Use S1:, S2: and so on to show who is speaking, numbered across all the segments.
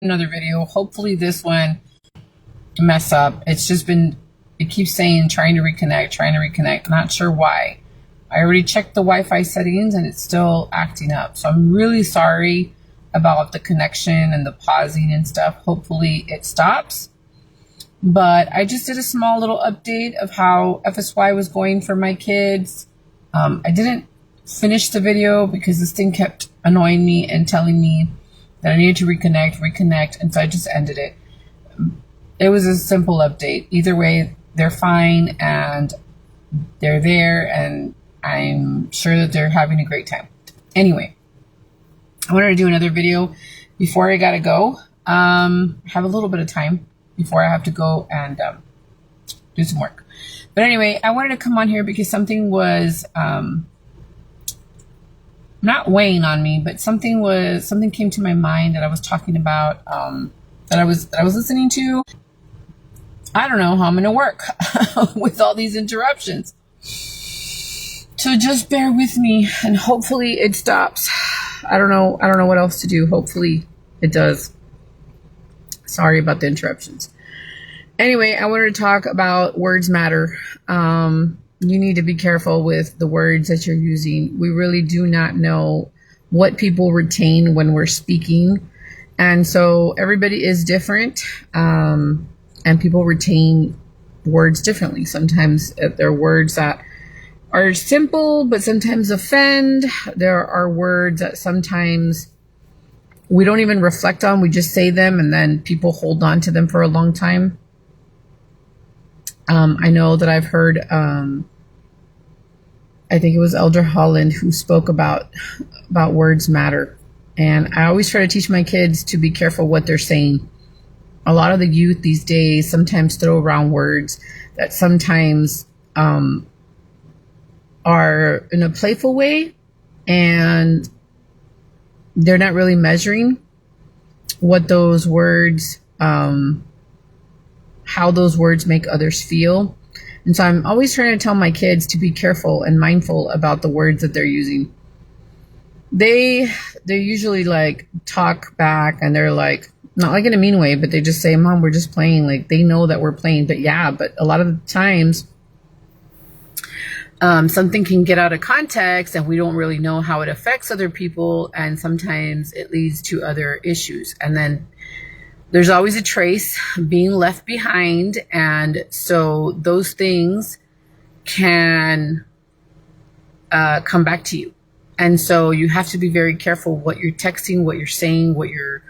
S1: Another video. Hopefully this one mess up. It's just been, it keeps saying trying to reconnect. Not sure why. I already checked the Wi-Fi settings and it's still acting up. So I'm really sorry about the connection and the pausing and stuff. Hopefully it stops. But I just did a small little update of how FSY was going for my kids. I didn't finish the video because this thing kept annoying me and telling me that I needed to reconnect, and so I just ended it. It was a simple update. Either way, they're fine and they're there, and I'm sure that they're having a great time. Anyway, I wanted to do another video before I gotta go. Have a little bit of time before I have to go and do some work. But anyway, I wanted to come on here because something was not weighing on me, but something came to my mind that I was talking about, that I was listening to. I don't know how I'm going to work with all these interruptions. So just bear with me and hopefully it stops. I don't know what else to do. Hopefully it does. Sorry about the interruptions. Anyway, I wanted to talk about words matter. You need to be careful with the words that you're using. We really do not know what people retain when we're speaking. And so everybody is different, and people retain words differently. Sometimes they're words that are simple, but sometimes offend. There are words that sometimes we don't even reflect on. We just say them and then people hold on to them for a long time. I know that I've heard, I think it was Elder Holland who spoke about words matter. And I always try to teach my kids to be careful what they're saying. A lot of the youth these days sometimes throw around words that sometimes are in a playful way, and they're not really measuring what those words, how those words make others feel. And so I'm always trying to tell my kids to be careful and mindful about the words that they're using. They usually like talk back, and they're like, not like in a mean way, but they just say, Mom, we're just playing. Like they know that we're playing, but a lot of the times something can get out of context and we don't really know how it affects other people. And sometimes it leads to other issues. And then there's always a trace being left behind. And so those things can come back to you. And so you have to be very careful what you're texting, what you're saying, what you're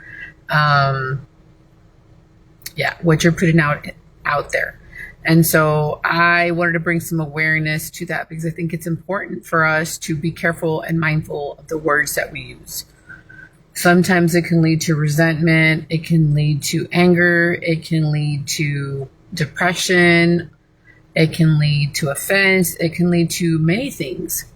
S1: putting out there. And so I wanted to bring some awareness to that because I think it's important for us to be careful and mindful of the words that we use. Sometimes it can lead to resentment. It can lead to anger. It can lead to depression. It can lead to offense. It can lead to many things.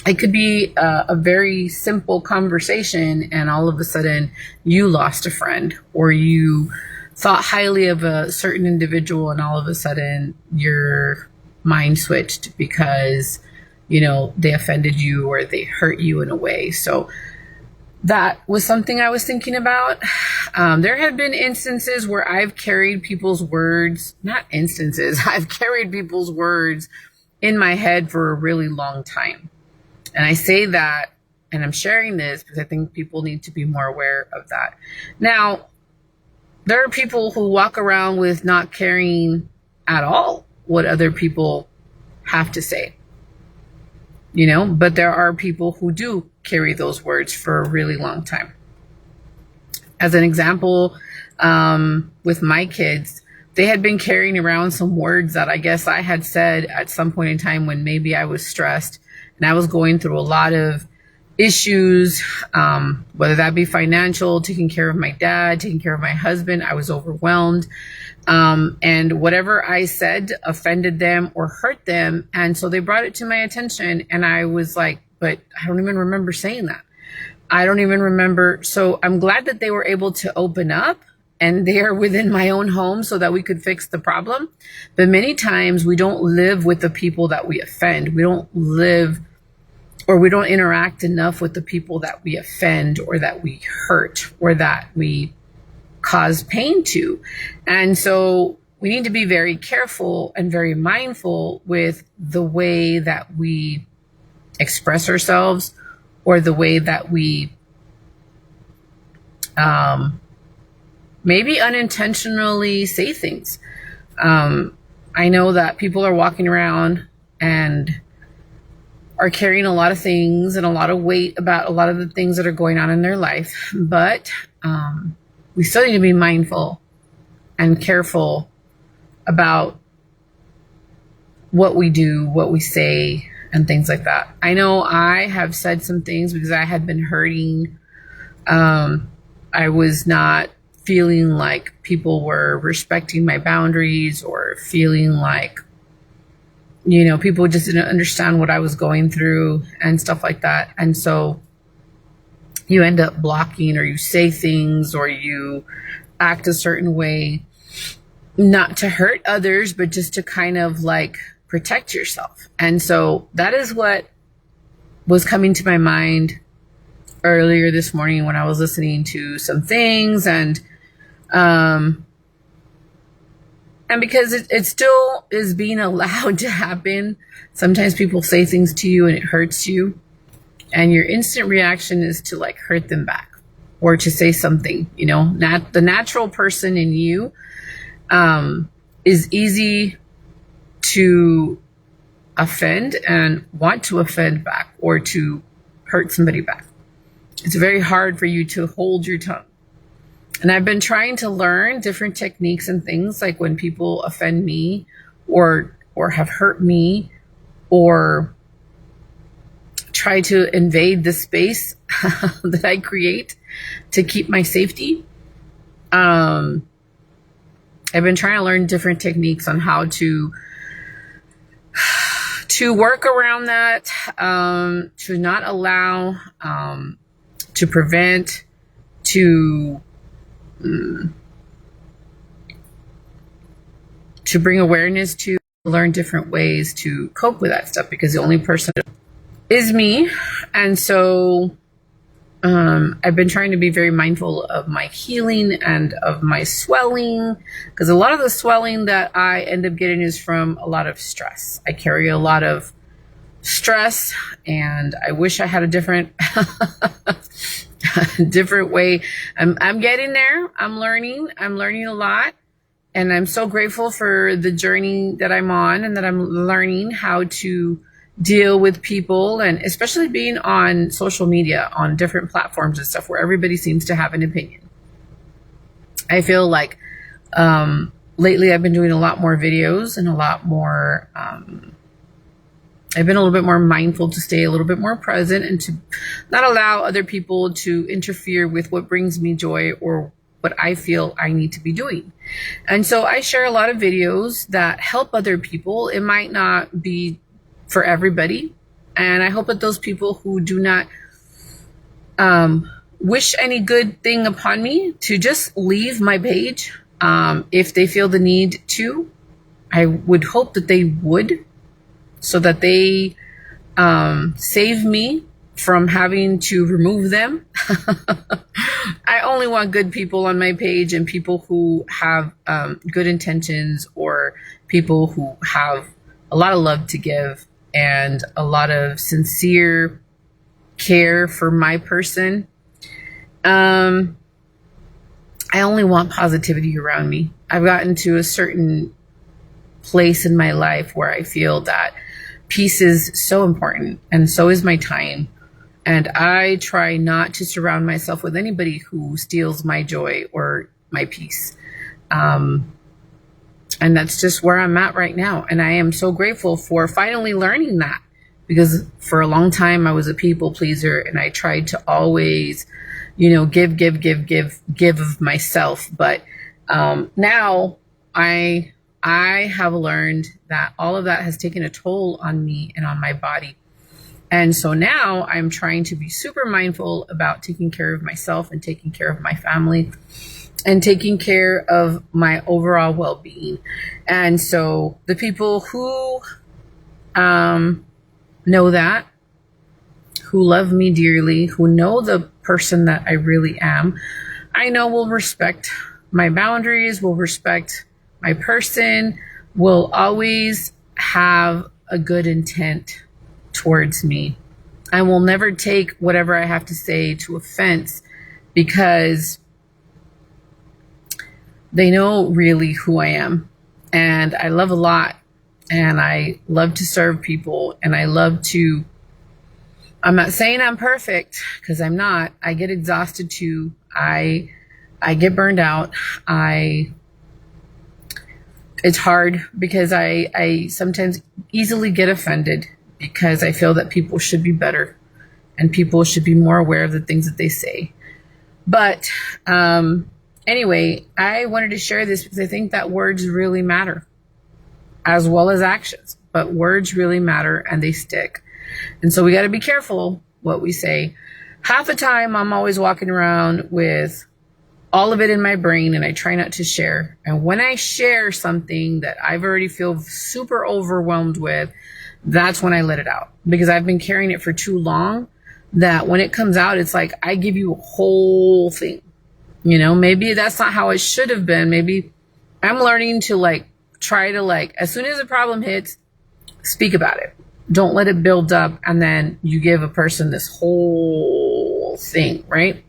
S1: It could be a very simple conversation, and all of a sudden you lost a friend, or you thought highly of a certain individual, and all of a sudden your mind switched because, they offended you or they hurt you in a way. So that was something I was thinking about. There have been instances where I've carried people's words, I've carried people's words in my head for a really long time. And I say that, and I'm sharing this because I think people need to be more aware of that. Now, there are people who walk around with not caring at all what other people have to say, but there are people who do carry those words for a really long time. As an example, with my kids, they had been carrying around some words that I guess I had said at some point in time when maybe I was stressed and I was going through a lot of issues, whether that be financial, taking care of my dad, taking care of my husband. I was overwhelmed. And whatever I said offended them or hurt them. And so they brought it to my attention, and I was like, but I don't even remember saying that. I don't even remember. So I'm glad that they were able to open up, and they are within my own home so that we could fix the problem. But many times we don't live with the people that we offend. We don't live or we don't interact enough with the people that we offend or that we hurt or that we cause pain to. And so we need to be very careful and very mindful with the way that we express ourselves or the way that we maybe unintentionally say things. I know that people are walking around and are carrying a lot of things and a lot of weight about a lot of the things that are going on in their life, but we still need to be mindful and careful about what we do, what we say, and things like that. I know I have said some things because I had been hurting. I was not feeling like people were respecting my boundaries or feeling like, people just didn't understand what I was going through and stuff like that. And so you end up blocking, or you say things, or you act a certain way, not to hurt others, but just to kind of like protect yourself. And so that is what was coming to my mind earlier this morning when I was listening to some things, and because it still is being allowed to happen. Sometimes people say things to you and it hurts you, and your instant reaction is to like hurt them back or to say something. The natural person in you is easy to offend and want to offend back or to hurt somebody back. It's very hard for you to hold your tongue. And I've been trying to learn different techniques and things, like when people offend me or have hurt me or try to invade the space that I create to keep my safety. I've been trying to learn different techniques on how to work around that, to not allow, to prevent, to bring awareness to, learn different ways to cope with that stuff, because the only person is me. And so I've been trying to be very mindful of my healing and of my swelling, because a lot of the swelling that I end up getting is from a lot of stress. I carry a lot of stress, and I wish I had a different different way. I'm getting there. I'm learning a lot, and I'm so grateful for the journey that I'm on, and that I'm learning how to deal with people, and especially being on social media, on different platforms and stuff where everybody seems to have an opinion. I feel like lately I've been doing a lot more videos and a lot more, I've been a little bit more mindful to stay a little bit more present and to not allow other people to interfere with what brings me joy or what I feel I need to be doing. And so I share a lot of videos that help other people. It might not be for everybody. And I hope that those people who do not wish any good thing upon me to just leave my page if they feel the need to. I would hope that they would, so that they save me from having to remove them. I only want good people on my page, and people who have good intentions, or people who have a lot of love to give and a lot of sincere care for my person. I only want positivity around me. I've gotten to a certain place in my life where I feel that peace is so important, and so is my time. And I try not to surround myself with anybody who steals my joy or my peace. And that's just where I'm at right now. And I am so grateful for finally learning that, because for a long time I was a people pleaser, and I tried to always, give of myself. But now I have learned that all of that has taken a toll on me and on my body. And so now I'm trying to be super mindful about taking care of myself and taking care of my family and taking care of my overall well-being. And so the people who know that who love me dearly, who know the person that I really am, I know will respect my boundaries, will respect my person, will always have a good intent towards me, and will never take whatever I have to say to offense, because they know really who I am. And I love a lot, and I love to serve people, and I'm not saying I'm perfect, because I'm not. I get exhausted too. I get burned out. It's hard because I sometimes easily get offended, because I feel that people should be better and people should be more aware of the things that they say. But anyway, I wanted to share this because I think that words really matter, as well as actions. But words really matter, and they stick. And so we got to be careful what we say. Half the time I'm always walking around with all of it in my brain, and I try not to share. And when I share something that I've already feel super overwhelmed with, that's when I let it out, because I've been carrying it for too long, that when it comes out, it's like I give you a whole thing. You know, maybe that's not how it should have been. Maybe I'm learning to try to as soon as a problem hits, speak about it. Don't let it build up, and then you give a person this whole thing, right?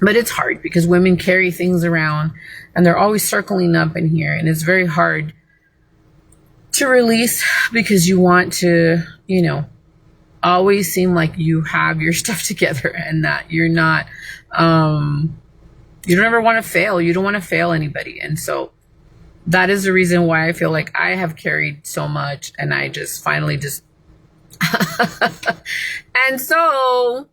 S1: But it's hard because women carry things around, and they're always circling up in here, and it's very hard to release, because you want to, always seem like you have your stuff together, and that you're not, you don't ever want to fail. You don't want to fail anybody. And so that is the reason why I feel like I have carried so much, and I just finally and so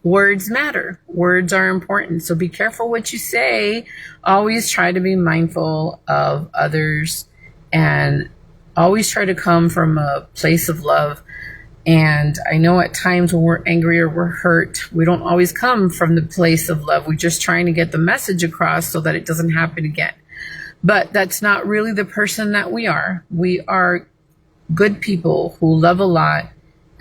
S1: words matter. Words are important. So be careful what you say. Always try to be mindful of others, and always try to come from a place of love. And I know at times when we're angry or we're hurt, we don't always come from the place of love. We're just trying to get the message across so that it doesn't happen again. But that's not really the person that we are. We are good people who love a lot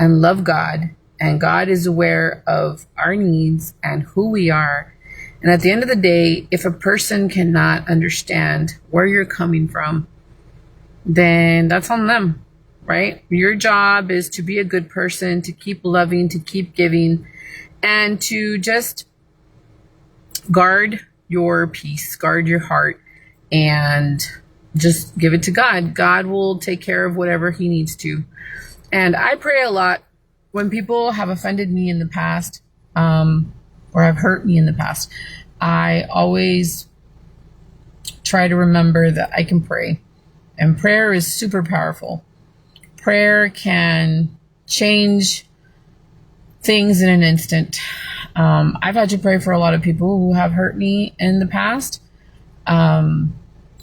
S1: and love God. And God is aware of our needs and who we are. And at the end of the day, if a person cannot understand where you're coming from, then that's on them, right? Your job is to be a good person, to keep loving, to keep giving, and to just guard your peace, guard your heart, and just give it to God. God will take care of whatever he needs to. And I pray a lot when people have offended me in the past, or have hurt me in the past. I always try to remember that I can pray. And prayer is super powerful. Prayer can change things in an instant. I've had to pray for a lot of people who have hurt me in the past. I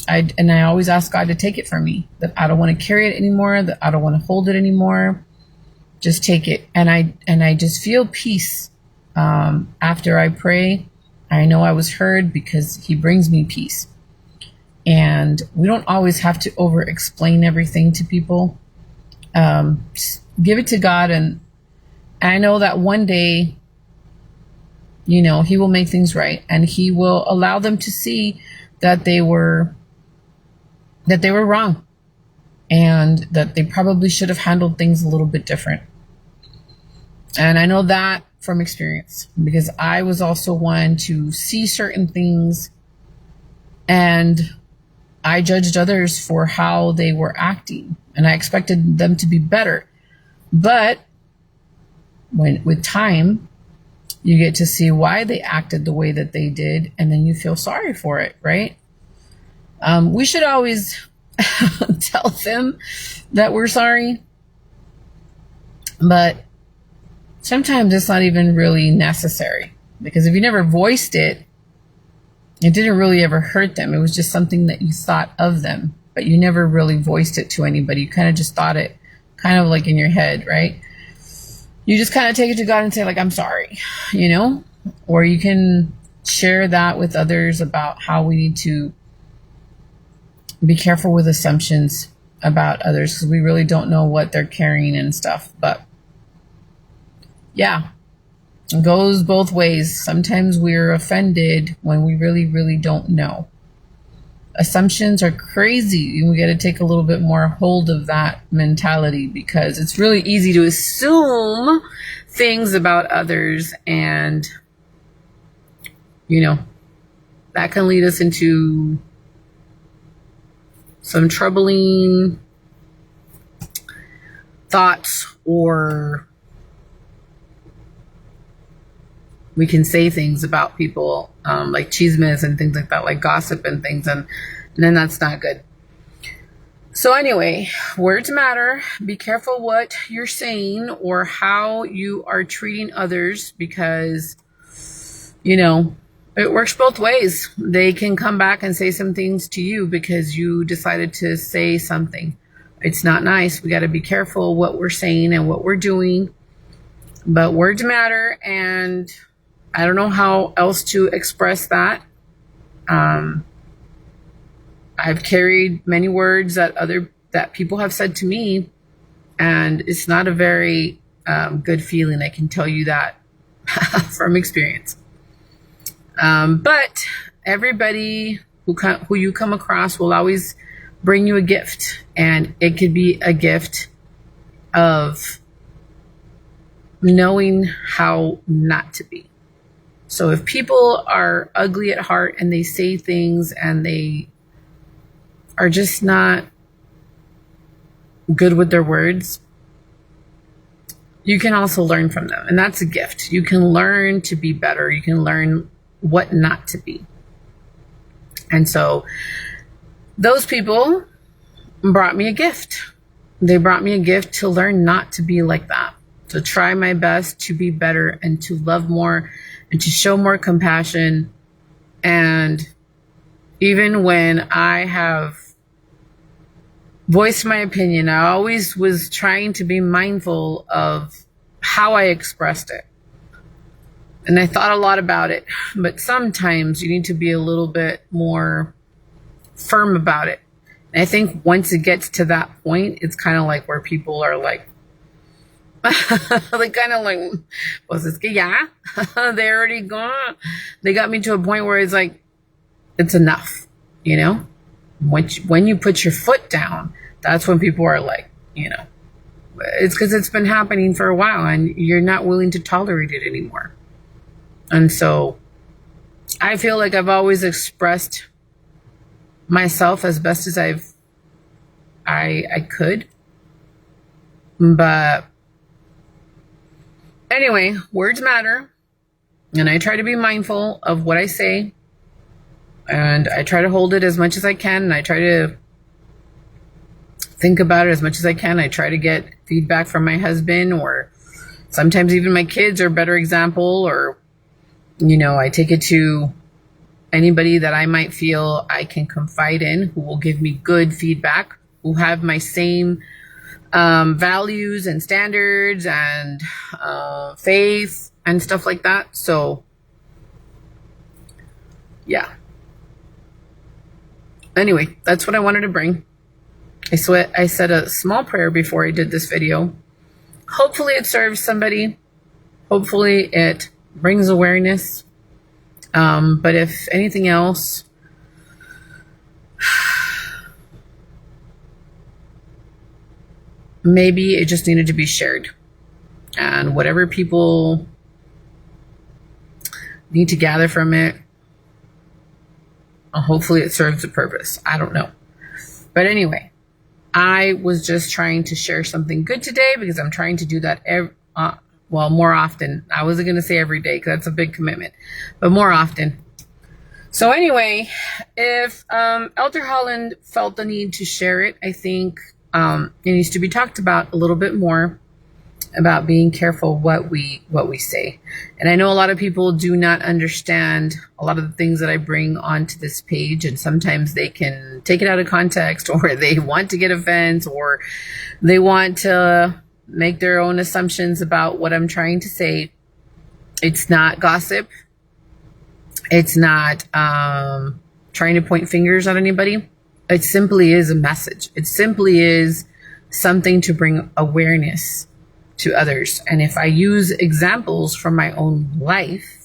S1: always ask God to take it from me, that I don't want to carry it anymore, that I don't want to hold it anymore. Just take it. And I just feel peace. After I pray, I know I was heard, because he brings me peace. And we don't always have to over explain everything to people. Just give it to God. And I know that one day, he will make things right, and he will allow them to see that they were wrong, and that they probably should have handled things a little bit different. And I know that from experience, because I was also one to see certain things, and I judged others for how they were acting, and I expected them to be better. But with time, you get to see why they acted the way that they did, and then you feel sorry for it, right? We should always tell them that we're sorry, but sometimes it's not even really necessary, because if you never voiced it, it didn't really ever hurt them. It was just something that you thought of them, but you never really voiced it to anybody. You kind of just thought it kind of like in your head, right? You just kind of take it to God and say, I'm sorry, or you can share that with others about how we need to be careful with assumptions about others, because we really don't know what they're carrying and stuff. But yeah, it goes both ways. Sometimes we're offended when we really, really don't know. Assumptions are crazy. We got to take a little bit more hold of that mentality, because it's really easy to assume things about others, and that can lead us into some troubling thoughts, or we can say things about people, like chismes and things like that, like gossip and things, and then that's not good. So anyway, words matter. Be careful what you're saying or how you are treating others, because, it works both ways. They can come back and say some things to you because you decided to say something. It's not nice. We got to be careful what we're saying and what we're doing. But words matter, and I don't know how else to express that. I've carried many words that people have said to me, and it's not a very good feeling. I can tell you that from experience. But everybody who you come across will always bring you a gift, and it could be a gift of knowing how not to be. So if people are ugly at heart and they say things and they are just not good with their words, you can also learn from them. And that's a gift. You can learn to be better. You can learn what not to be. And so those people brought me a gift. They brought me a gift to learn not to be like that, to try my best to be better and to love more and to show more compassion. And even when I have voiced my opinion, I always was trying to be mindful of how I expressed it. And I thought a lot about it, but sometimes you need to be a little bit more firm about it. And I think once it gets to that point, it's kind of like where people are like, pues es que ya, they already gone. They got me to a point where it's like, it's enough, When you put your foot down, that's when people are like, it's because it's been happening for a while and you're not willing to tolerate it anymore. And so I feel like I've always expressed myself as best as I could. But anyway, words matter. And I try to be mindful of what I say. And I try to hold it as much as I can. And I try to think about it as much as I can. I try to get feedback from my husband, or sometimes even my kids are a better example, or I take it to anybody that I might feel I can confide in, who will give me good feedback, who have my same values and standards and faith and stuff like that. So, yeah. Anyway, that's what I wanted to bring. I said a small prayer before I did this video. Hopefully it serves somebody. Hopefully it brings awareness. But if anything else, maybe it just needed to be shared. And whatever people need to gather from it, hopefully it serves the purpose. I don't know. But anyway, I was just trying to share something good today, because I'm trying to do that more often. I wasn't going to say every day, because that's a big commitment, but more often. So anyway, if Elder Holland felt the need to share it, I think it needs to be talked about a little bit more, about being careful what we say. And I know a lot of people do not understand a lot of the things that I bring onto this page, and sometimes they can take it out of context, or they want to get offense, or they want to make their own assumptions about what I'm trying to say. It's not gossip. It's not trying to point fingers at anybody. It simply is a message. It simply is something to bring awareness to others. And if I use examples from my own life,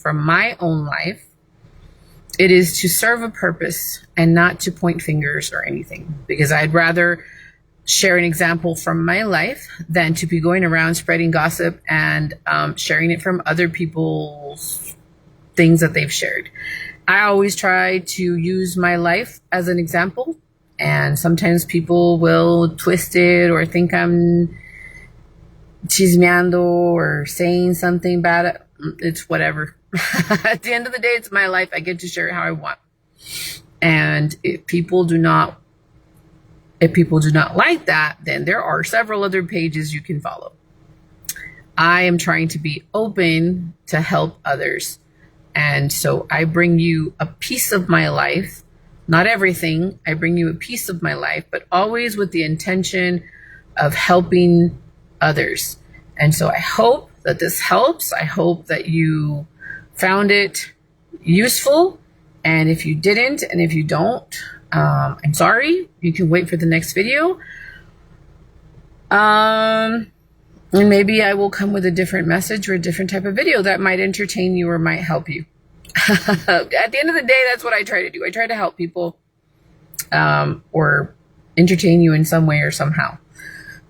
S1: it is to serve a purpose and not to point fingers or anything, because I'd rather share an example from my life than to be going around spreading gossip and sharing it from other people's things that they've shared. I always try to use my life as an example, and sometimes people will twist it or think I'm chismeando or saying something bad. It's whatever. At the end of the day, it's my life. I get to share it how I want. And if people do not like that, then there are several other pages you can follow. I am trying to be open to help others. And so I bring you a piece of my life, not everything. I bring you a piece of my life, but always with the intention of helping others. And so I hope that this helps. I hope that you found it useful. And if you didn't, and if you don't, I'm sorry. You can wait for the next video. And maybe I will come with a different message or a different type of video that might entertain you or might help you. At the end of the day, that's what I try to do. I try to help people or entertain you in some way or somehow.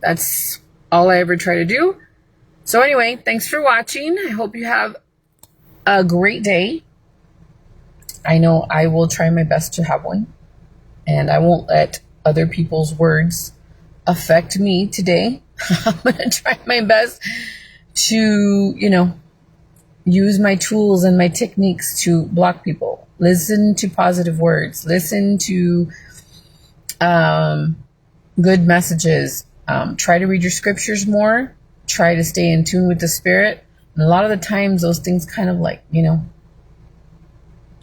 S1: That's all I ever try to do. So anyway, thanks for watching. I hope you have a great day. I know I will try my best to have one, and I won't let other people's words affect me today. I'm going to try my best to, use my tools and my techniques to block people. Listen to positive words. Listen to good messages. Try to read your scriptures more. Try to stay in tune with the Spirit. And a lot of the times those things kind of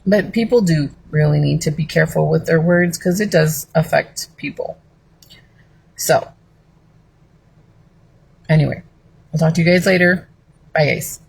S1: but people do really need to be careful with their words because it does affect people. So, anyway, I'll talk to you guys later. Bye, guys.